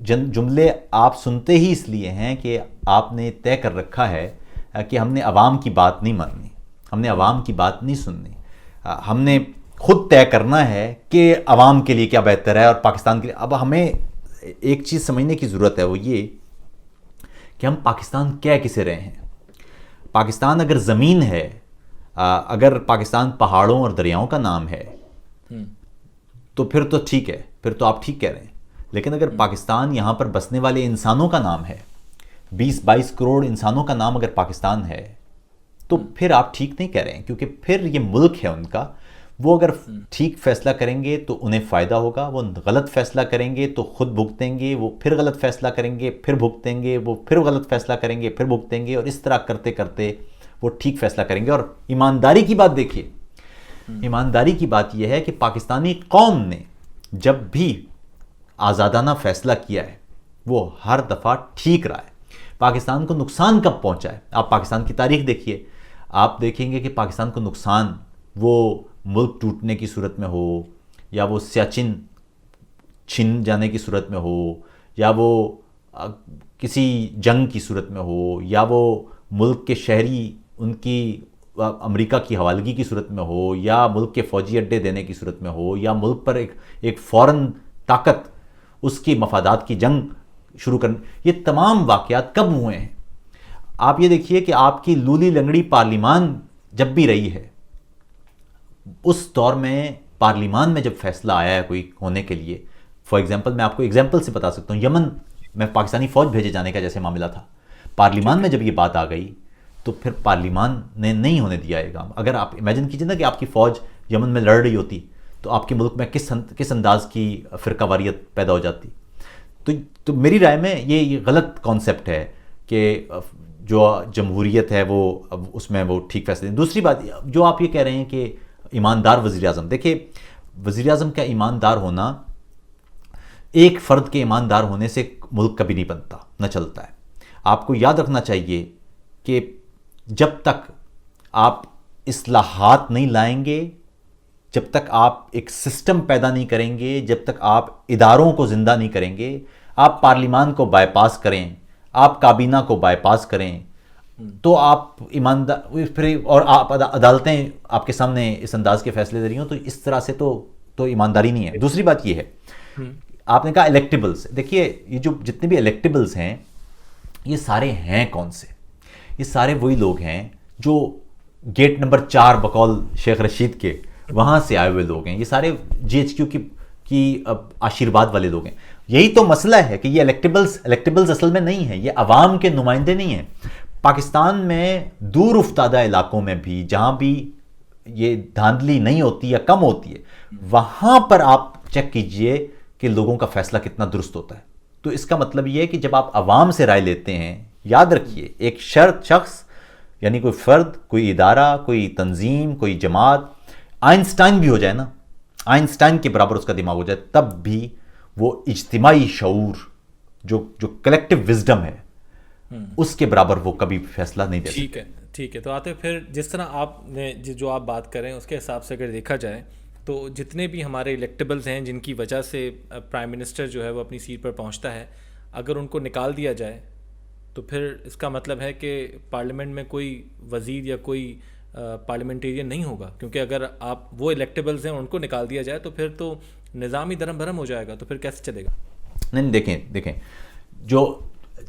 جملے آپ سنتے ہی اس لیے ہیں کہ آپ نے طے کر رکھا ہے کہ ہم نے عوام کی بات نہیں ماننی، ہم نے عوام کی بات نہیں سننی، ہم نے خود طے کرنا ہے کہ عوام کے لیے کیا بہتر ہے اور پاکستان کے لیے. اب ہمیں ایک چیز سمجھنے کی ضرورت ہے، وہ یہ کہ ہم پاکستان کہہ کسے رہے ہیں. پاکستان اگر زمین ہے، اگر پاکستان پہاڑوں اور دریاؤں کا نام ہے تو پھر تو ٹھیک ہے، پھر تو آپ ٹھیک کہہ رہے ہیں. لیکن اگر پاکستان یہاں پر بسنے والے انسانوں کا نام ہے، 20-22 کروڑ انسانوں کا نام اگر پاکستان ہے، تو پھر آپ ٹھیک نہیں کہہ رہے ہیں، کیونکہ پھر یہ ملک ہے ان کا. وہ اگر ٹھیک فیصلہ کریں گے تو انہیں فائدہ ہوگا، وہ غلط فیصلہ کریں گے تو خود بھگتیں گے، وہ پھر غلط فیصلہ کریں گے پھر بھگتیں گے، وہ پھر غلط فیصلہ کریں گے پھر بھگتیں گے، اور اس طرح کرتے کرتے وہ ٹھیک فیصلہ کریں گے. اور ایمانداری کی بات دیکھیے، ایمانداری کی بات یہ ہے کہ پاکستانی قوم نے جب بھی آزادانہ فیصلہ کیا ہے وہ ہر دفعہ ٹھیک رہا ہے. پاکستان کو نقصان کب پہنچا ہے؟ آپ پاکستان کی تاریخ دیکھیے، آپ دیکھیں گے کہ پاکستان کو نقصان وہ ملک ٹوٹنے کی صورت میں ہو، یا وہ سیاچن چھن جانے کی صورت میں ہو، یا وہ کسی جنگ کی صورت میں ہو، یا وہ ملک کے شہری ان کی امریکہ کی حوالگی کی صورت میں ہو، یا ملک کے فوجی اڈے دینے کی صورت میں ہو، یا ملک پر ایک فورن طاقت اس کی مفادات کی جنگ شروع کرنے. یہ تمام واقعات کب ہوئے ہیں؟ آپ یہ دیکھیے کہ آپ کی لولی لنگڑی پارلیمان جب بھی رہی ہے، اس دور میں پارلیمان میں جب فیصلہ آیا ہے کوئی ہونے کے لیے، فار ایگزامپل میں آپ کو ایگزامپل سے بتا سکتا ہوں، یمن میں پاکستانی فوج بھیجے جانے کا جیسے معاملہ تھا، پارلیمان میں جب یہ بات آ گئی تو پھر پارلیمان نے نہیں ہونے دیا یہ کام. اگر آپ امیجن کیجئے نا کہ آپ کی فوج یمن میں لڑ رہی ہوتی تو آپ کے ملک میں کس انداز کی فرقہ واریت پیدا ہو جاتی. تو میری رائے میں یہ غلط کانسیپٹ ہے کہ جو جمہوریت ہے وہ اس میں وہ ٹھیک فیصلے دیں. دوسری بات جو آپ یہ کہہ رہے ہیں کہ ایماندار وزیر اعظم، دیکھیے وزیر اعظم کا ایماندار ہونا، ایک فرد کے ایماندار ہونے سے ملک کبھی نہیں بنتا، نہ چلتا ہے. آپ کو یاد رکھنا چاہیے کہ جب تک آپ اصلاحات نہیں لائیں گے، جب تک آپ ایک سسٹم پیدا نہیں کریں گے، جب تک آپ اداروں کو زندہ نہیں کریں گے، آپ پارلیمان کو بائی پاس کریں، آپ کابینہ کو بائی پاس کریں، تو آپ ایماندار پھر اور آپ عدالتیں آپ کے سامنے اس انداز کے فیصلے دے رہی ہوں، تو اس طرح سے تو ایمانداری نہیں ہے. دوسری بات یہ ہے، آپ نے کہا الیکٹیبلز. دیکھیے یہ جو جتنے بھی الیکٹیبلز ہیں یہ سارے ہیں کون سے؟ یہ سارے وہی لوگ ہیں جو گیٹ نمبر 4 بقول شیخ رشید کے وہاں سے آئے ہوئے لوگ ہیں. یہ سارے جی ایچ کیو کی آشیرواد والے لوگ ہیں. یہی تو مسئلہ ہے کہ یہ الیکٹیبلز اصل میں نہیں ہیں، یہ عوام کے نمائندے نہیں ہیں. پاکستان میں دور افتادہ علاقوں میں بھی جہاں بھی یہ دھاندلی نہیں ہوتی یا کم ہوتی ہے، وہاں پر آپ چیک کیجئے کہ لوگوں کا فیصلہ کتنا درست ہوتا ہے. تو اس کا مطلب یہ ہے کہ جب آپ عوام سے رائے لیتے ہیں، یاد رکھیے ایک شخص یعنی کوئی فرد، کوئی ادارہ، کوئی تنظیم، کوئی جماعت آئنسٹائن بھی ہو جائے نا، آئنسٹائن کے برابر اس کا دماغ ہو جائے، تب بھی وہ اجتماعی شعور جو کلیکٹیو وزڈم ہے اس کے برابر وہ کبھی فیصلہ نہیں دے سکتے. ٹھیک ہے. تو آتے پھر جس طرح آپ نے جو آپ بات کر رہے ہیں اس کے حساب سے اگر دیکھا جائے تو جتنے بھی ہمارے الیکٹیبلز ہیں جن کی وجہ سے پرائم منسٹر جو ہے وہ اپنی سیٹ پر پہنچتا ہے، اگر ان کو نکال دیا جائے تو پھر اس کا مطلب ہے کہ پارلیمنٹ میں کوئی وزیر یا کوئی پارلیمنٹیرین نہیں ہوگا، کیونکہ اگر آپ وہ الیکٹیبلز ہیں ان کو نکال دیا جائے تو پھر تو نظام ہی درم بھرم ہو جائے گا. تو پھر کیسے چلے گا؟ نہیں دیکھیں جو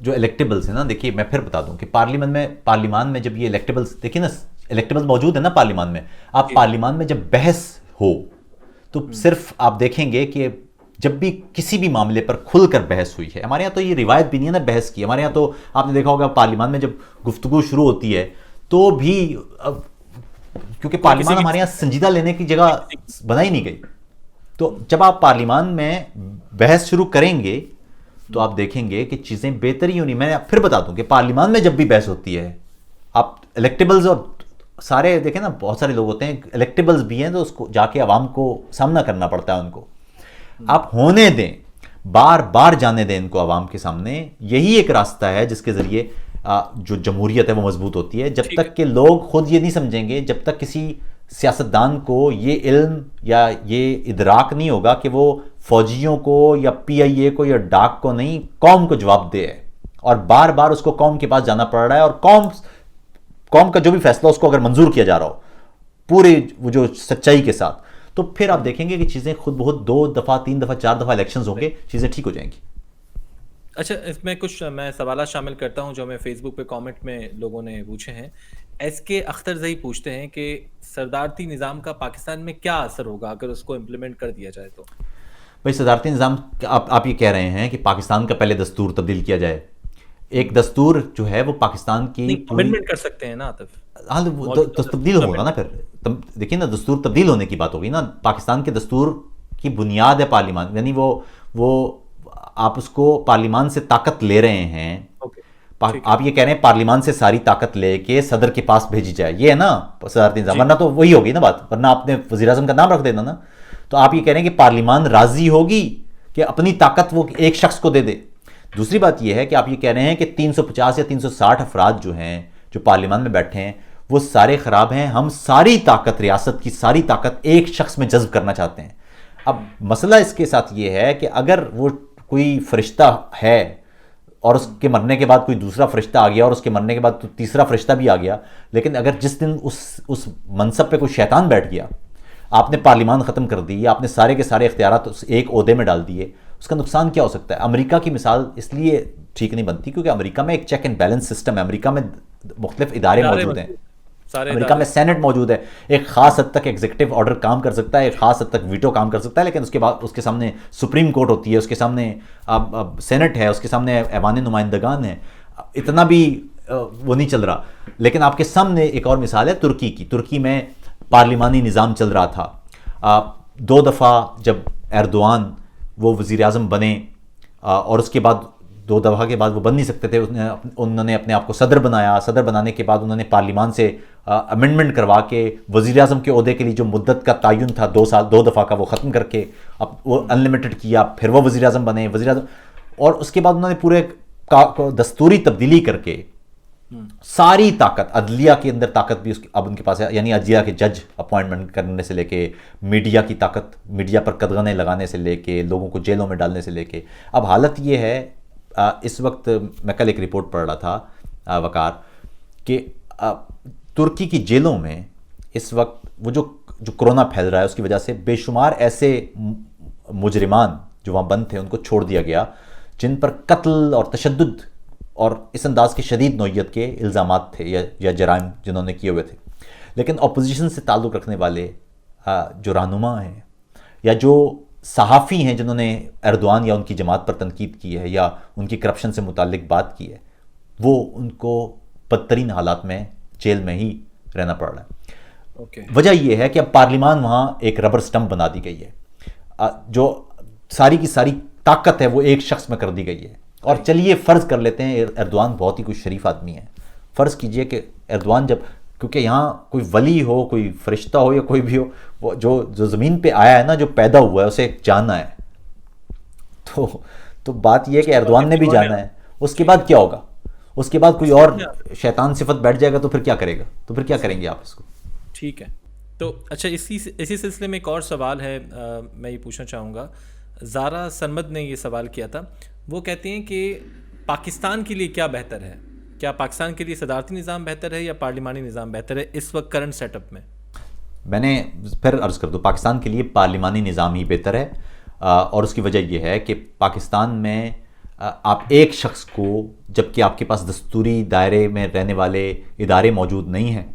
الیکٹیبلز ہیں نا، دیکھیے میں پھر بتا دوں کہ پارلیمان میں جب یہ الیکٹیبلز، دیکھیں نا الیکٹیبلز موجود ہیں نا پارلیمان میں، آپ پارلیمان میں جب بحث ہو تو صرف آپ دیکھیں گے کہ جب بھی کسی بھی معاملے پر کھل کر بحث ہوئی ہے، ہمارے یہاں تو یہ روایت بھی نہیں ہے نا بحث کی. ہمارے یہاں تو آپ نے دیکھا ہوگا پارلیمان میں جب گفتگو شروع ہوتی ہے تو بھی کیونکہ پارلیمان ہمارے یہاں سنجیدہ لینے کی جگہ بنائی نہیں گئی، تو جب آپ پارلیمان میں بحث شروع کریں گے تو آپ دیکھیں گے کہ چیزیں بہتر ہی ہونی. میں پھر بتا دوں کہ پارلیمان میں جب بھی بحث ہوتی ہے، آپ الیکٹیبلز اور سارے دیکھیں نا، بہت سارے لوگ ہوتے ہیں الیکٹیبلز بھی ہیں تو اس کو جا کے عوام کو سامنا کرنا پڑتا ہے. ان کو آپ ہونے دیں، بار بار جانے دیں ان کو عوام کے سامنے. یہی ایک راستہ ہے جس کے ذریعے جو جمہوریت ہے وہ مضبوط ہوتی ہے. جب تک کہ لوگ خود یہ نہیں سمجھیں گے، جب تک کسی سیاستدان کو یہ علم یا یہ ادراک نہیں ہوگا کہ وہ فوجیوں کو یا پی آئی اے کو یا ڈاک کو نہیں، قوم کو جواب دہ ہے، اور بار بار اس کو قوم کے پاس جانا پڑ رہا ہے، اور قوم کا جو بھی فیصلہ اس کو اگر منظور کیا جا رہا ہو پورے وہ جو سچائی کے ساتھ، تو پھر آپ دیکھیں گے کہ چیزیں خود بہت 2 دفعہ 3 دفعہ 4 دفعہ الیکشنز ہوں گے، چیزیں ٹھیک ہو جائیں گی۔ اچھا، اس میں کچھ میں سوالات شامل کرتا ہوں جو ہمیں فیس بک پہ کامنٹ میں لوگوں نے پوچھے ہیں۔ ایس کے اختر زئی پوچھتے ہیں کہ صدارتی نظام کا پاکستان میں کیا اثر ہوگا اگر اس کو امپلیمنٹ کر دیا جائے تو؟ بھائی صدارتی نظام، آپ یہ کہہ رہے ہیں کہ پاکستان کا پہلے دستور تبدیل کیا جائے؟ ایک دستور جو ہے وہ پاکستان کی امینڈمنٹ کر سکتے ہیں نا عاطف؟ ہاں تو تبدیل ہوگا نا، پھر دیکھیے نا دستور تبدیل ہونے کی بات ہوگی نا۔ پاکستان کے دستور کی بنیاد ہے پارلیمان، یعنی وہ آپ اس کو پارلیمان سے طاقت لے رہے ہیں، آپ یہ کہہ رہے ہیں پارلیمان سے ساری طاقت لے کے صدر کے پاس بھیجی جائے، یہ ہے نا صدارتی نظام، ورنہ تو وہی ہوگی نا بات، ورنہ آپ نے وزیر اعظم کا نام رکھ دینا نا۔ تو آپ یہ کہہ رہے ہیں کہ پارلیمان راضی ہوگی کہ اپنی طاقت وہ ایک شخص کو دے دے۔ دوسری بات یہ ہے کہ آپ یہ کہہ رہے ہیں کہ 350 یا 360 افراد جو ہیں جو پارلیمان میں بیٹھے ہیں وہ سارے خراب ہیں، ہم ساری طاقت، ریاست کی ساری طاقت ایک شخص میں جذب کرنا چاہتے ہیں۔ اب مسئلہ اس کے ساتھ یہ ہے کہ اگر وہ کوئی فرشتہ ہے اور اس کے مرنے کے بعد کوئی دوسرا فرشتہ آ گیا اور اس کے مرنے کے بعد تیسرا فرشتہ بھی آ گیا، لیکن اگر جس دن اس منصب پہ کوئی شیطان بیٹھ گیا، آپ نے پارلیمان ختم کر دی، آپ نے سارے کے سارے اختیارات ایک عہدے میں ڈال دیے، اس کا نقصان کیا ہو سکتا ہے؟ امریکہ کی مثال اس لیے ٹھیک نہیں بنتی کیونکہ امریکہ میں ایک چیک اینڈ بیلنس سسٹم ہے، امریکہ میں مختلف ادارے موجود ہیں، امریکہ میں سینٹ موجود ہے، ایک خاص حد تک ایگزیکٹو آرڈر کام کر سکتا ہے، ایک خاص حد تک ویٹو کام کر سکتا ہے، لیکن اس کے بعد اس کے سامنے سپریم کورٹ ہوتی ہے، اس کے سامنے سینٹ ہے، اس کے سامنے ایوان نمائندگان ہے، اتنا بھی وہ نہیں چل رہا۔ لیکن آپ کے سامنے ایک اور مثال ہے ترکی کی، ترکی میں پارلیمانی نظام چل رہا تھا، 2 دفعہ جب ایردوان وہ وزیر اعظم بنے اور اس کے بعد 2 دفعہ کے بعد وہ بن نہیں سکتے تھے، انہوں نے اپنے آپ کو صدر بنایا، صدر بنانے کے بعد انہوں نے پارلیمان سے امینڈمنٹ کروا کے وزیر اعظم کے عہدے کے لیے جو مدت کا تعین تھا 2 سال 2 دفعہ کا وہ ختم کر کے اب وہ انلمیٹڈ کیا، پھر وہ وزیر اعظم بنے وزیر اعظم، اور اس کے بعد انہوں نے پورے دستوری تبدیلی کر کے ساری طاقت، عدلیہ کے اندر طاقت بھی اب ان کے پاس ہے، یعنی عدلیہ کے جج اپوائنٹمنٹ کرنے سے لے کے میڈیا کی طاقت، میڈیا پر قدغنیں لگانے سے لے کے لوگوں کو جیلوں میں ڈالنے سے لے کے، اب حالت یہ ہے اس وقت میں کل ایک رپورٹ پڑھ رہا تھا وقار کہ ترکی کی جیلوں میں اس وقت وہ جو کرونا پھیل رہا ہے اس کی وجہ سے بے شمار ایسے مجرمان جو وہاں بند تھے ان کو چھوڑ دیا گیا جن پر قتل اور تشدد اور اس انداز کے شدید نوعیت کے الزامات تھے یا جرائم جنہوں نے کیے ہوئے تھے، لیکن اپوزیشن سے تعلق رکھنے والے جو رہنما ہیں یا جو صحافی ہیں جنہوں نے ایردوان یا ان کی جماعت پر تنقید کی ہے یا ان کی کرپشن سے متعلق بات کی ہے، وہ ان کو بدترین حالات میں جیل میں ہی رہنا پڑ رہا ہے۔ وجہ یہ ہے کہ اب پارلیمان وہاں ایک ربر سٹمپ بنا دی گئی ہے، جو ساری کی ساری طاقت ہے وہ ایک شخص میں کر دی گئی ہے۔ اور چلیے فرض کر لیتے ہیں ایردوان بہت ہی کوئی شریف آدمی ہے، فرض کیجئے کہ ایردوان جب، کیونکہ یہاں کوئی ولی ہو، کوئی فرشتہ ہو یا کوئی بھی ہو، وہ جو زمین پہ آیا ہے نا، جو پیدا ہوا ہے اسے جانا ہے، تو بات یہ ہے کہ ایردوان نے بھی جانا ہے، اس کے بعد کیا ہوگا؟ اس کے بعد کوئی اور شیطان صفت بیٹھ جائے گا تو پھر کیا کرے گا؟ تو پھر کیا کریں گے آپ اس کو؟ ٹھیک ہے، تو اچھا اسی سلسلے میں ایک اور سوال ہے، میں یہ پوچھنا چاہوں گا، زارا سرمد نے یہ سوال کیا تھا، وہ کہتے ہیں کہ پاکستان کے لیے کیا بہتر ہے؟ کیا پاکستان کے لیے صدارتی نظام بہتر ہے یا پارلیمانی نظام بہتر ہے اس وقت کرنٹ سیٹ اپ میں؟ میں نے پھر عرض کر دوں، پاکستان کے لیے پارلیمانی نظام ہی بہتر ہے، اور اس کی وجہ یہ ہے کہ پاکستان میں آپ ایک شخص کو، جبکہ آپ کے پاس دستوری دائرے میں رہنے والے ادارے موجود نہیں ہیں،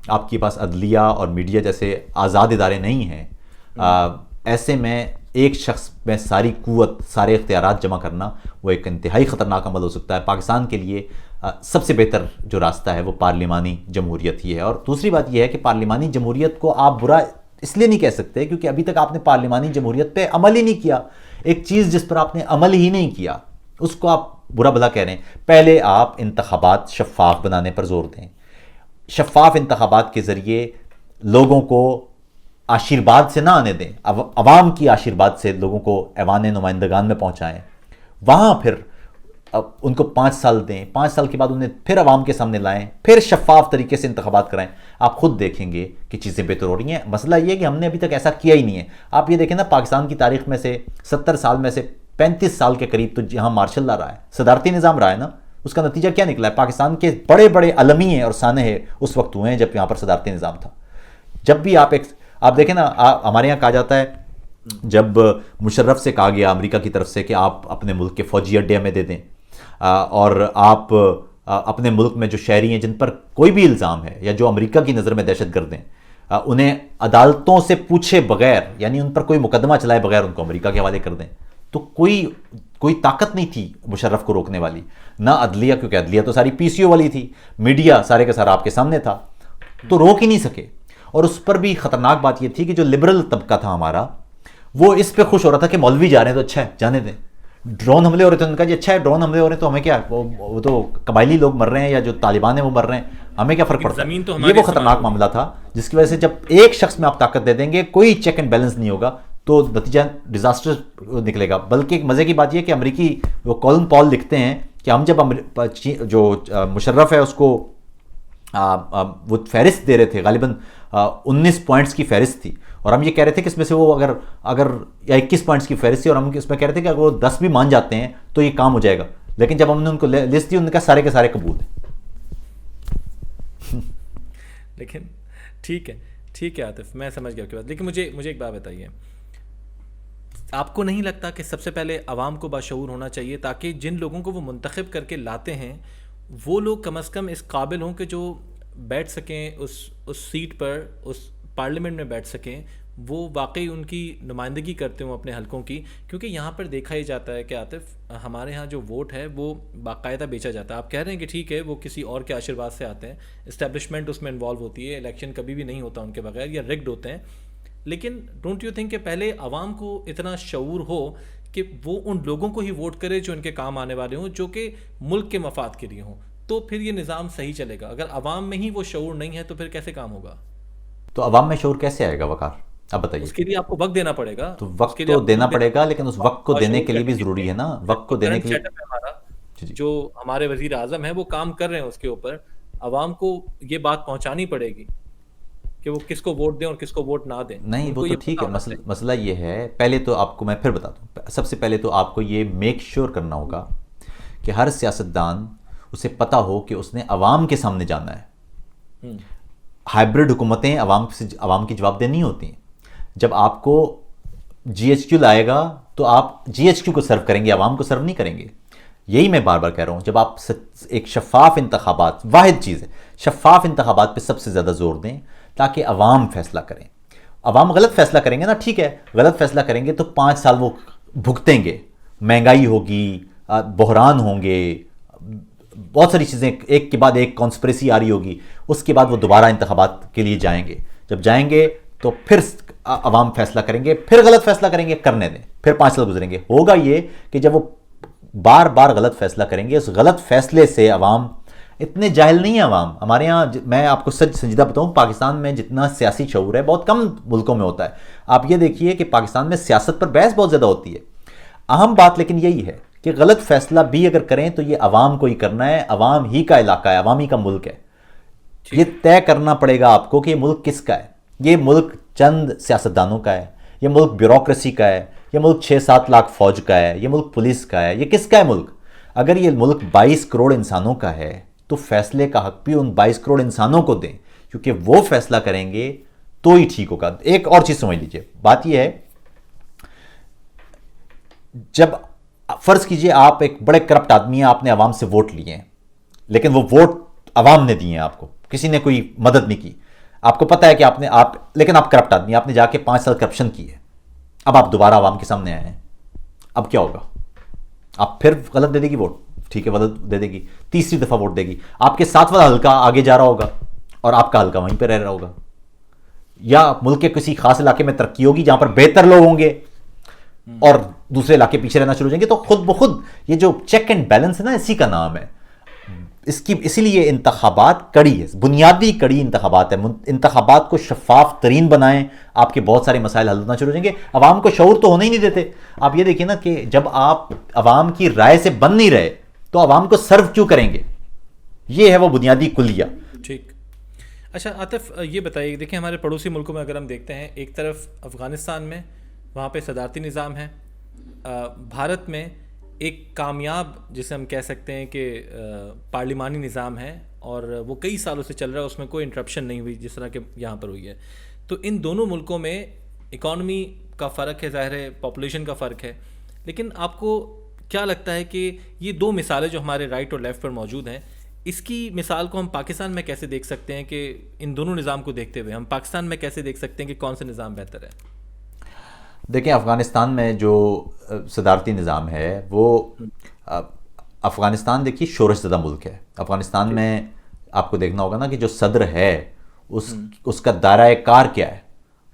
آپ کے پاس عدلیہ اور میڈیا جیسے آزاد ادارے نہیں ہیں، ایسے میں ایک شخص میں ساری قوت، سارے اختیارات جمع کرنا وہ ایک انتہائی خطرناک عمل ہو سکتا ہے۔ پاکستان کے لیے سب سے بہتر جو راستہ ہے وہ پارلیمانی جمہوریت ہی ہے۔ اور دوسری بات یہ ہے کہ پارلیمانی جمہوریت کو آپ برا اس لیے نہیں کہہ سکتے کیونکہ ابھی تک آپ نے پارلیمانی جمہوریت پہ عمل ہی نہیں کیا۔ ایک چیز جس پر آپ نے عمل ہی نہیں کیا اس کو آپ برا بھلا کہہ رہے ہیں۔ پہلے آپ انتخابات شفاف بنانے پر زور دیں، شفاف انتخابات کے ذریعے لوگوں کو آشیرواد سے نہ آنے دیں، عوام کی آشیرواد سے لوگوں کو ایوان نمائندگان میں پہنچائیں، وہاں پھر ان کو 5 سال دیں، 5 سال کے بعد انہیں پھر عوام کے سامنے لائیں، پھر شفاف طریقے سے انتخابات کرائیں۔ آپ خود دیکھیں گے کہ کہ چیزیں بہتر ہو رہی ہیں. مسئلہ یہ ہے کہ ہم نے ابھی تک ایسا کیا ہی نہیں ہے. آپ یہ دیکھیں نا, پاکستان کی تاریخ میں سے 70 سال میں سے 35 سال کے قریب تو جہاں مارشل لا رہا ہے, صدارتی نظام رہا ہے نا, اس کا نتیجہ کیا نکلا ہے؟ پاکستان کے بڑے بڑے علمیے اور سانحے اس وقت ہوئے ہیں جب یہاں پر صدارتی نظام تھا. جب بھی آپ دیکھیں نا, ہمارے یہاں کہا جاتا ہے, جب مشرف سے کہا گیا امریکہ کی طرف سے کہ آپ اپنے ملک کے فوجی اڈے ہمیں دے دیں, اور آپ اپنے ملک میں جو شہری ہیں جن پر کوئی بھی الزام ہے یا جو امریکہ کی نظر میں دہشت گرد ہیں, انہیں عدالتوں سے پوچھے بغیر, یعنی ان پر کوئی مقدمہ چلائے بغیر ان کو امریکہ کے حوالے کر دیں, تو کوئی طاقت نہیں تھی مشرف کو روکنے والی, نہ عدلیہ, کیونکہ عدلیہ تو ساری پی سی او والی تھی, میڈیا سارے کا سارا آپ کے سامنے تھا, تو روک ہی نہیں سکے. اور اس پر بھی خطرناک بات یہ تھی کہ جو لبرل طبقہ تھا ہمارا, وہ اس پہ خوش ہو رہا تھا کہ مولوی جا رہے ہیں تو اچھا ہے, جانے دیں. ڈرون حملے ہو رہے تھے, ان کا جی اچھا ہے ڈرون حملے ہو رہے ہیں تو ہمیں کیا, وہ تو قبائلی لوگ مر رہے ہیں یا جو طالبان ہیں وہ مر رہے ہیں, ہمیں کیا فرق پڑتا ہے. یہ وہ خطرناک معاملہ تھا جس کی وجہ سے جب ایک شخص میں آپ طاقت دے دیں گے, کوئی چیک اینڈ بیلنس نہیں ہوگا, تو نتیجہ ڈیزاسٹر نکلے گا. بلکہ ایک مزے کی بات یہ کہ امریکی وہ کولن پال لکھتے ہیں کہ ہم جب جو مشرف ہے اس کو وہ فہرست دے رہے تھے, غالباً 19 پوائنٹس کی فہرست تھی, اور ہم یہ کہہ رہے تھے کہ اس میں سے وہ اگر یا 21 پوائنٹس کی فہرست تھی, اور ہم اس میں کہہ رہے تھے کہ اگر وہ 10 بھی مان جاتے ہیں تو یہ کام ہو جائے گا. لیکن جب ہم نے ان کو لسٹ دی, ان کا سارے کے سارے قبول ہیں. لیکن ٹھیک ہے عاطف, میں سمجھ گیا آپ کی بات. لیکن مجھے ایک بات بتائیے, آپ کو نہیں لگتا کہ سب سے پہلے عوام کو باشعور ہونا چاہیے, تاکہ جن لوگوں کو وہ منتخب کر کے لاتے ہیں وہ لوگ کم از کم اس قابل ہوں کہ جو بیٹھ سکیں اس سیٹ پر, اس پارلیمنٹ میں بیٹھ سکیں, وہ واقعی ان کی نمائندگی کرتے ہوں اپنے حلقوں کی. کیونکہ یہاں پر دیکھا ہی جاتا ہے کہ عاطف, ہمارے ہاں جو ووٹ ہے وہ باقاعدہ بیچا جاتا ہے. آپ کہہ رہے ہیں کہ ٹھیک ہے وہ کسی اور کے آشرواد سے آتے ہیں, اسٹیبلشمنٹ اس میں انوالو ہوتی ہے, الیکشن کبھی بھی نہیں ہوتا ان کے بغیر, یا ریگڈ ہوتے ہیں. لیکن ڈونٹ یو تھنک کہ پہلے عوام کو اتنا شعور ہو کہ وہ ان لوگوں کو ہی ووٹ کرے جو ان کے کام آنے والے ہوں, جو کہ ملک کے مفاد کے لیے ہوں, تو پھر یہ نظام صحیح چلے گا. اگر عوام میں ہی وہ شعور نہیں ہے تو پھر کیسے کام ہوگا؟ تو عوام میں شعور کیسے آئے گا وقار, آپ بتائیے. اس کے لیے آپ کو وقت دینا پڑے گا. تو وقت تو دینا پڑے گا, لیکن اس وقت کو دینے کے لیے بھی ضروری ہے نا, وقت کو دینے کے لیے. ہمارا جو ہمارے وزیر اعظم ہیں وہ کام کر رہے ہیں اس کے اوپر, عوام کو یہ بات پہنچانی پڑے گی کہ وہ کس کو ووٹ دیں اور کس کو ووٹ نہ دیں. نہیں وہ تو ٹھیک ہے, مسئلہ یہ ہے, پہلے تو آپ کو میں پھر بتاتا ہوں, سب سے پہلے تو آپ کو یہ میک شیور کرنا ہوگا کہ ہر سیاستدان اسے پتہ ہو کہ اس نے عوام کے سامنے جانا ہے. ہائبرڈ حکومتیں عوام کی جواب دہ نہیں ہوتی ہیں. جب آپ کو جی ایچ کیو لائے گا تو آپ جی ایچ کیو کو سرو کریں گے, عوام کو سرو نہیں کریں گے. یہی میں بار بار کہہ رہا ہوں, جب آپ ایک شفاف انتخابات, واحد چیز ہے شفاف انتخابات پہ سب سے زیادہ زور دیں تاکہ عوام فیصلہ کریں. عوام غلط فیصلہ کریں گے نا, ٹھیک ہے, غلط فیصلہ کریں گے تو 5 سال وہ بھگتیں گے, مہنگائی ہوگی, بحران ہوں گے, بہت ساری چیزیں ایک کے بعد ایک کانسپریسی آ رہی ہوگی. اس کے بعد وہ دوبارہ انتخابات کے لیے جائیں گے. جب جائیں گے تو پھر عوام فیصلہ کریں گے, پھر غلط فیصلہ کریں گے, کرنے دیں, پھر 5 سال گزریں گے. ہوگا یہ کہ جب وہ بار بار غلط فیصلہ کریں گے, اس غلط فیصلے سے عوام اتنے جاہل نہیں ہیں. عوام ہمارے ہاں, میں آپ کو سنجیدہ بتاؤں, پاکستان میں جتنا سیاسی شعور ہے بہت کم ملکوں میں ہوتا ہے. آپ یہ دیکھیے کہ پاکستان میں سیاست پر بحث بہت زیادہ ہوتی ہے. اہم بات لیکن یہی ہے کہ غلط فیصلہ بھی اگر کریں تو یہ عوام کو ہی کرنا ہے, عوام ہی کا علاقہ ہے, عوام ہی کا ملک ہے. یہ طے کرنا پڑے گا آپ کو کہ یہ ملک کس کا ہے. یہ ملک چند سیاستدانوں کا ہے, یہ ملک بیوروکریسی کا ہے, یہ ملک 6-7 لاکھ فوج کا ہے, یہ ملک پولیس کا ہے, یہ کس کا ہے ملک؟ اگر یہ ملک 22 کروڑ انسانوں کا ہے تو فیصلے کا حق بھی ان 22 کروڑ انسانوں کو دیں, کیونکہ وہ فیصلہ کریں گے تو ہی ٹھیک ہوگا. ایک اور چیز سمجھ لیجئے, بات یہ ہے, جب فرض کیجئے آپ ایک بڑے کرپٹ آدمی ہیں, آپ نے عوام سے ووٹ لیے ہیں, لیکن وہ ووٹ عوام نے دیے ہیں, آپ کو کسی نے کوئی مدد نہیں کی, آپ کو پتہ ہے کہ لیکن آپ کرپٹ آدمی, آپ نے جا کے 5 سال کرپشن کی ہے, اب آپ دوبارہ عوام کے سامنے آئے ہیں, اب کیا ہوگا؟ آپ پھر غلط دے دے گی ووٹ, ٹھیک ہے غلط دے دے گی, تیسری دفعہ ووٹ دے گی, آپ کے 7 والا حلقہ آگے جا رہا ہوگا اور آپ کا حلقہ وہیں پہ رہ رہا ہوگا. یا ملک کے کسی خاص علاقے میں ترقی ہوگی جہاں پر بہتر لوگ ہوں گے اور دوسرے علاقے پیچھے رہنا شروع ہو جائیں گے. تو خود بخود یہ جو چیک اینڈ بیلنس ہے نا, اسی کا نام ہے. اسی لیے انتخابات کڑی ہے, بنیادی کڑی انتخابات ہے. انتخابات کو شفاف ترین بنائیں, آپ کے بہت سارے مسائل حل ہونا شروع ہو جائیں گے. عوام کو شعور تو ہونے ہی نہیں دیتے. آپ یہ دیکھیں نا کہ جب آپ عوام کی رائے سے بن نہیں رہے تو عوام کو سرو کیوں کریں گے؟ یہ ہے وہ بنیادی کلیہ. ٹھیک. اچھا عاطف، یہ بتائیے، دیکھیں ہمارے پڑوسی ملکوں میں اگر ہم دیکھتے ہیں، ایک طرف افغانستان میں وہاں پہ صدارتی نظام ہے، بھارت میں ایک کامیاب جسے ہم کہہ سکتے ہیں کہ پارلیمانی نظام ہے، اور وہ کئی سالوں سے چل رہا ہے، اس میں کوئی انٹرپشن نہیں ہوئی جس طرح کہ یہاں پر ہوئی ہے. تو ان دونوں ملکوں میں اکانومی کا فرق ہے، ظاہر ہے پاپولیشن کا فرق ہے، لیکن آپ کو کیا لگتا ہے کہ یہ دو مثالیں جو ہمارے رائٹ اور لیفٹ پر موجود ہیں، اس کی مثال کو ہم پاکستان میں کیسے دیکھ سکتے ہیں؟ کہ ان دونوں نظام کو دیکھتے ہوئے ہم پاکستان میں کیسے دیکھ سکتے ہیں کہ کون سا نظام بہتر ہے؟ دیکھیں افغانستان میں جو صدارتی نظام ہے وہ افغانستان دیکھیے شورش زدہ ملک ہے. افغانستان میں آپ کو دیکھنا ہوگا نا کہ جو صدر ہے اس کا دائرہ کار کیا ہے،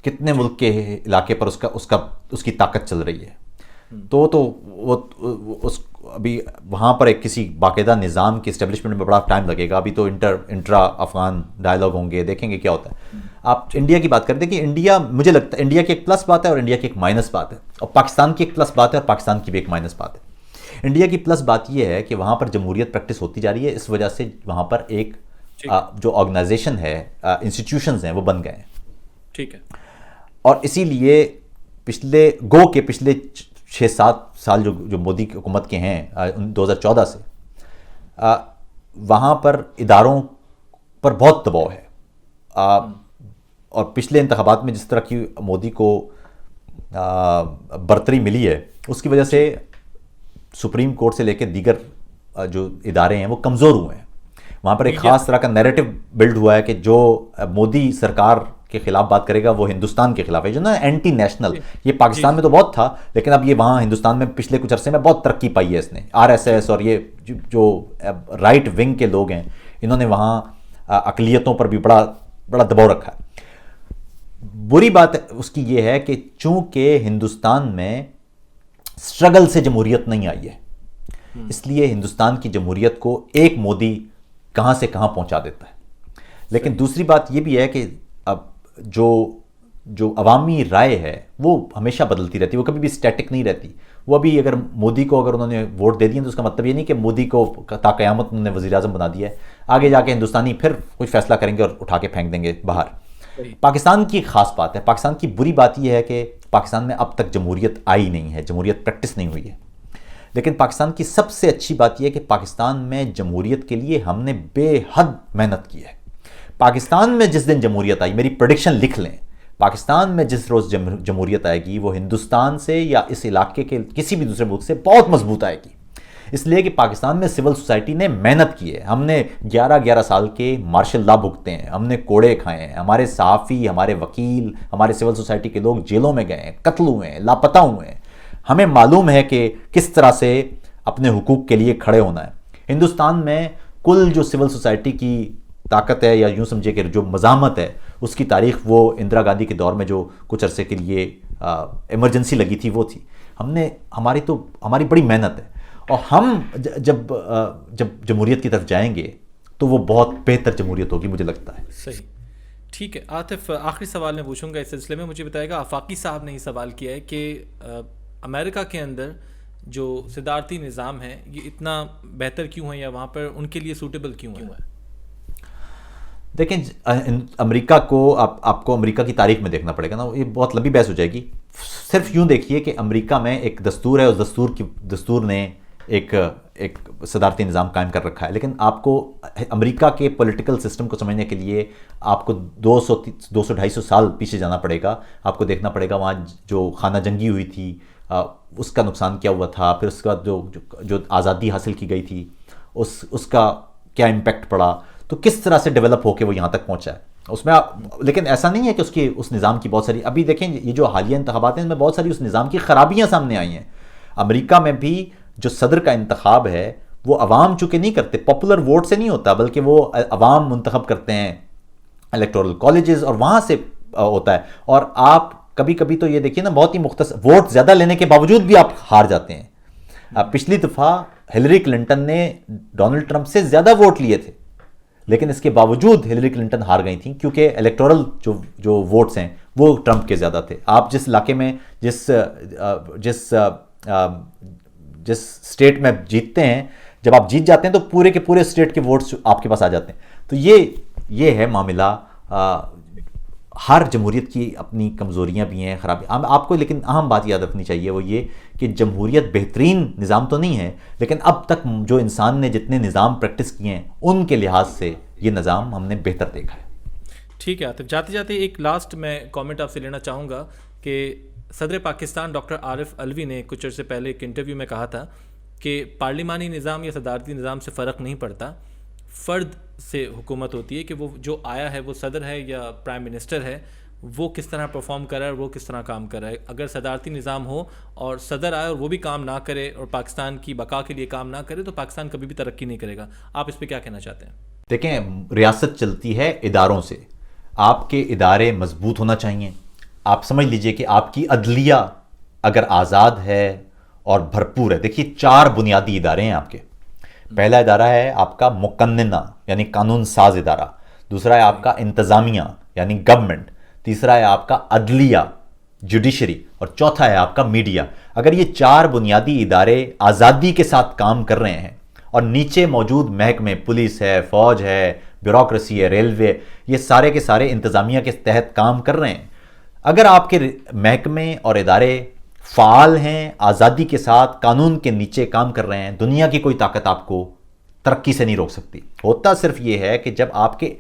کتنے ملک کے علاقے پر اس کی طاقت چل رہی ہے. تو وہ ابھی وہاں پر ایک کسی باقاعدہ نظام کی اسٹیبلشمنٹ میں بڑا ٹائم لگے گا. ابھی تو انٹرا افغان ڈائلاگ ہوں گے، دیکھیں گے کیا ہوتا ہے. آپ انڈیا کی بات کرتے ہیں کہ انڈیا، مجھے لگتا ہے انڈیا کی ایک پلس بات ہے اور انڈیا کی ایک مائنس بات ہے، اور پاکستان کی ایک پلس بات ہے اور پاکستان کی بھی ایک مائنس بات ہے. انڈیا کی پلس بات یہ ہے کہ وہاں پر جمہوریت پریکٹس ہوتی جا رہی ہے، اس وجہ سے وہاں پر ایک جو آرگنائزیشن ہے، انسٹیٹیوشنز ہیں، وہ بن گئے ہیں. ٹھیک ہے. اور اسی لیے پچھلے 6-7 سال جو مودی کی حکومت کے ہیں 2014 سے، وہاں پر اداروں پر بہت دباؤ ہے. اور پچھلے انتخابات میں جس طرح کی مودی کو برتری ملی ہے، اس کی وجہ سے سپریم کورٹ سے لے کے دیگر جو ادارے ہیں وہ کمزور ہوئے ہیں. وہاں پر ایک خاص طرح کا نیریٹو بلڈ ہوا ہے کہ جو مودی سرکار کے خلاف بات کرے گا وہ ہندوستان کے خلاف ہے، جو نا اینٹی نیشنل. یہ پاکستان میں تو بہت تھا، لیکن اب یہ وہاں ہندوستان میں پچھلے کچھ عرصے میں بہت ترقی پائی ہے. اس نے RSS اور یہ جو رائٹ ونگ کے لوگ ہیں، انہوں نے وہاں اقلیتوں پر بھی بڑا دباؤ رکھا ہے. بری بات اس کی یہ ہے کہ چونکہ ہندوستان میں سٹرگل سے جمہوریت نہیں آئی ہے، اس لیے ہندوستان کی جمہوریت کو ایک مودی کہاں سے کہاں پہنچا دیتا ہے. لیکن دوسری بات یہ بھی ہے کہ اب جو عوامی رائے ہے وہ ہمیشہ بدلتی رہتی ہے، وہ کبھی بھی سٹیٹک نہیں رہتی. وہ ابھی اگر مودی کو انہوں نے ووٹ دے دیا تو اس کا مطلب یہ نہیں کہ مودی کو تا قیامت انہوں نے وزیر اعظم بنا دیا ہے. آگے جا کے ہندوستانی پھر کچھ فیصلہ کریں گے اور اٹھا کے پھینک دیں گے باہر. پاکستان کی ایک خاص بات ہے، پاکستان کی بری بات یہ ہے کہ پاکستان میں اب تک جمہوریت آئی نہیں ہے، جمہوریت پریکٹس نہیں ہوئی ہے. لیکن پاکستان کی سب سے اچھی بات یہ ہے کہ پاکستان میں جمہوریت کے لیے ہم نے بے حد محنت کی ہے. پاکستان میں جس دن جمہوریت آئی، میری پریڈکشن لکھ لیں، پاکستان میں جس روز جمہوریت آئے گی وہ ہندوستان سے یا اس علاقے کے کسی بھی دوسرے ملک سے بہت مضبوط آئے گی. اس لیے کہ پاکستان میں سول سوسائٹی نے محنت کی ہے. ہم نے 11 سال کے مارشل لا بھگتے ہیں، ہم نے کوڑے کھائے ہیں، ہمارے صحافی، ہمارے وکیل، ہمارے سول سوسائٹی کے لوگ جیلوں میں گئے ہیں، قتل ہوئے ہیں، لاپتہ ہوئے ہیں. ہمیں معلوم ہے کہ کس طرح سے اپنے حقوق کے لیے کھڑے ہونا ہے. ہندوستان میں کل جو سول سوسائٹی کی طاقت ہے، یا یوں سمجھے کہ جو مزاحمت ہے، اس کی تاریخ وہ اندرا گاندھی کے دور میں جو کچھ عرصے کے لیے ایمرجنسی لگی تھی وہ تھی. ہماری بڑی محنت ہے، اور ہم جب جمہوریت کی طرف جائیں گے تو وہ بہت بہتر جمہوریت ہوگی، مجھے لگتا ہے. صحیح. ٹھیک ہے عاطف، آخری سوال میں پوچھوں گا اس سلسلے میں. مجھے بتائے گا، آفاقی صاحب نے یہ سوال کیا ہے کہ امریکہ کے اندر جو صدارتی نظام ہے یہ اتنا بہتر کیوں ہے، یا وہاں پر ان کے لیے سوٹیبل کیوں ہے؟ دیکھیں امریکہ کو آپ کو امریکہ کی تاریخ میں دیکھنا پڑے گا نا، یہ بہت لمبی بحث ہو جائے گی. صرف یوں دیکھیے کہ امریکہ میں ایک دستور ہے، اس دستور نے ایک صدارتی نظام قائم کر رکھا ہے. لیکن آپ کو امریکہ کے پولیٹیکل سسٹم کو سمجھنے کے لیے آپ کو 200-250 سال پیچھے جانا پڑے گا. آپ کو دیکھنا پڑے گا وہاں جو خانہ جنگی ہوئی تھی اس کا نقصان کیا ہوا تھا، پھر اس کے بعد جو آزادی حاصل کی گئی تھی اس کا کیا امپیکٹ پڑا، تو کس طرح سے ڈیولپ ہو کے وہ یہاں تک پہنچا ہے اس میں. لیکن ایسا نہیں ہے کہ اس نظام کی بہت ساری، ابھی دیکھیں یہ جو حالیہ انتخابات ہیں ان میں بہت ساری اس نظام کی خرابیاں سامنے آئی ہیں. امریکہ میں بھی جو صدر کا انتخاب ہے وہ عوام چونکہ نہیں کرتے، پاپولر ووٹ سے نہیں ہوتا، بلکہ وہ عوام منتخب کرتے ہیں الیکٹورل کالجز، اور وہاں سے ہوتا ہے. اور آپ کبھی کبھی تو یہ دیکھیے نا، بہت ہی مختصر ووٹ زیادہ لینے کے باوجود بھی آپ ہار جاتے ہیں. پچھلی دفعہ ہلری کلنٹن نے ڈونلڈ ٹرمپ سے زیادہ ووٹ لیے تھے، لیکن اس کے باوجود ہلری کلنٹن ہار گئی تھیں، کیونکہ الیکٹورل جو ووٹس ہیں وہ ٹرمپ کے زیادہ تھے. آپ جس علاقے میں جس اسٹیٹ میں جیتتے ہیں، جب آپ جیت جاتے ہیں تو پورے کے پورے اسٹیٹ کے ووٹس آپ کے پاس آ جاتے ہیں. تو یہ ہے معاملہ. ہر جمہوریت کی اپنی کمزوریاں بھی ہیں، خرابی آپ کو، لیکن اہم بات یاد رکھنی چاہیے وہ یہ کہ جمہوریت بہترین نظام تو نہیں ہے، لیکن اب تک جو انسان نے جتنے نظام پریکٹس کیے ہیں ان کے لحاظ سے یہ نظام ہم نے بہتر دیکھا ہے۔ ٹھیک ہے عاطف، جاتے جاتے ایک لاسٹ میں کامنٹ آپ سے لینا چاہوں گا کہ صدر پاکستان ڈاکٹر عارف علوی نے کچھ عرصے پہلے ایک انٹرویو میں کہا تھا کہ پارلیمانی نظام یا صدارتی نظام سے فرق نہیں پڑتا، فرد سے حکومت ہوتی ہے کہ وہ جو آیا ہے وہ صدر ہے یا پرائم منسٹر ہے، وہ کس طرح پرفارم کر رہا ہے اور وہ کس طرح کام کر رہا ہے۔ اگر صدارتی نظام ہو اور صدر آئے اور وہ بھی کام نہ کرے اور پاکستان کی بقا کے لیے کام نہ کرے تو پاکستان کبھی بھی ترقی نہیں کرے گا۔ آپ اس پہ کیا کہنا چاہتے ہیں؟ دیکھیں، ریاست چلتی ہے اداروں سے، آپ کے ادارے مضبوط ہونا چاہیے۔ آپ سمجھ لیجئے کہ آپ کی عدلیہ اگر آزاد ہے اور بھرپور ہے، دیکھیے 4 بنیادی ادارے ہیں آپ کے۔ پہلا ادارہ ہے آپ کا مقننہ یعنی قانون ساز ادارہ، دوسرا ہے آپ کا انتظامیہ یعنی گورنمنٹ، تیسرا ہے آپ کا عدلیہ جوڈیشری، اور چوتھا ہے آپ کا میڈیا۔ اگر یہ 4 بنیادی ادارے آزادی کے ساتھ کام کر رہے ہیں اور نیچے موجود محکمے، پولیس ہے، فوج ہے، بیوروکریسی ہے، ریلوے، یہ سارے کے سارے انتظامیہ کے تحت کام کر رہے ہیں، اگر آپ کے محکمے اور ادارے فعال ہیں، آزادی کے ساتھ قانون کے نیچے کام کر رہے ہیں، دنیا کی کوئی طاقت آپ کو ترقی سے نہیں روک سکتی۔ ہوتا صرف یہ ہے کہ جب آپ کے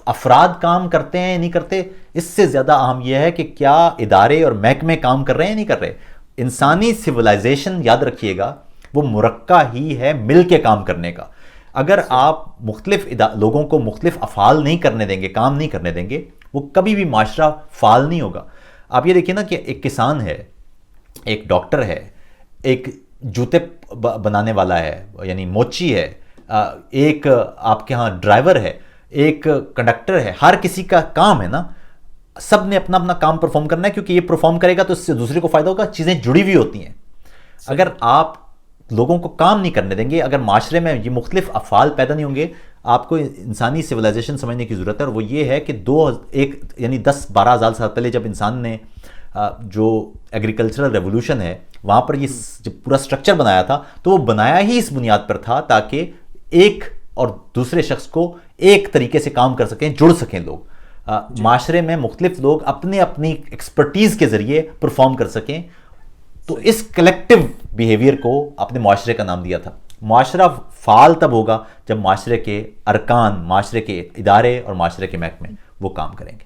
افراد کام کرتے ہیں نہیں کرتے، اس سے زیادہ اہم یہ ہے کہ کیا ادارے اور محکمے کام کر رہے ہیں نہیں کر رہے۔ انسانی سویلائزیشن یاد رکھیے گا وہ مرقع ہی ہے مل کے کام کرنے کا۔ اگر آپ مختلف لوگوں کو مختلف افعال نہیں کرنے دیں گے، کام نہیں کرنے دیں گے، وہ کبھی بھی معاشرہ فعال نہیں ہوگا۔ آپ یہ دیکھیں نا کہ ایک کسان ہے، ایک ڈاکٹر ہے، ایک جوتے بنانے والا ہے یعنی موچی ہے، ایک آپ کے ہاں ڈرائیور ہے، ایک کنڈکٹر ہے، ہر کسی کا کام ہے نا، سب نے اپنا اپنا کام پرفارم کرنا ہے، کیونکہ یہ پرفارم کرے گا تو اس سے دوسرے کو فائدہ ہوگا، چیزیں جڑی ہوئی ہوتی ہیں۔ اگر آپ لوگوں کو کام نہیں کرنے دیں گے، اگر معاشرے میں یہ مختلف افعال پیدا نہیں ہوں گے، آپ کو انسانی سویلائزیشن سمجھنے کی ضرورت ہے، اور وہ یہ ہے کہ 10-12 ہزار سال پہلے جب انسان نے جو ایگریکلچرل ریولوشن ہے وہاں پر یہ جب پورا سٹرکچر بنایا تھا تو وہ بنایا ہی اس بنیاد پر تھا تاکہ ایک اور دوسرے شخص کو ایک طریقے سے کام کر سکیں، جڑ سکیں لوگ، معاشرے میں مختلف لوگ اپنی ایکسپرٹیز کے ذریعے پرفارم کر سکیں۔ تو اس کلیکٹیو بیہیویئر کو اپنے معاشرے کا نام دیا تھا۔ معاشرہ فعال تب ہوگا جب معاشرے کے ارکان، معاشرے کے ادارے اور معاشرے کے محکمے وہ کام کریں گے۔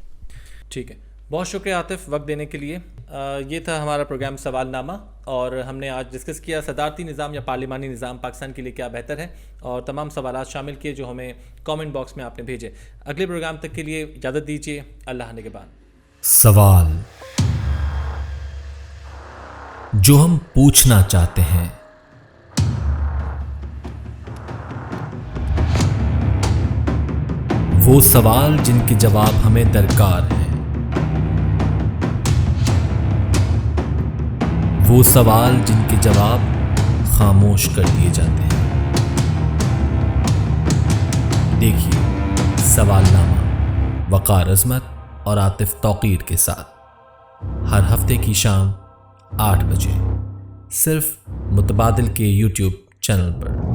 ٹھیک ہے، بہت شکریہ عاطف وقت دینے کے لیے۔ یہ تھا ہمارا پروگرام سوال نامہ، اور ہم نے آج ڈسکس کیا صدارتی نظام یا پارلیمانی نظام پاکستان کے لیے کیا بہتر ہے، اور تمام سوالات شامل کیے جو ہمیں کامنٹ باکس میں آپ نے بھیجے۔ اگلے پروگرام تک کے لیے اجازت دیجیے، اللہ نگہبان۔ سوال جو ہم پوچھنا چاہتے ہیں، وہ سوال جن کے جواب ہمیں درکار ہیں، وہ سوال جن کے جواب خاموش کر دیے جاتے ہیں۔ دیکھیے سوال نامہ وقار عظمت اور عاطف توقیر کے ساتھ ہر ہفتے کی شام 8 بجے صرف متبادل کے YouTube چینل پر۔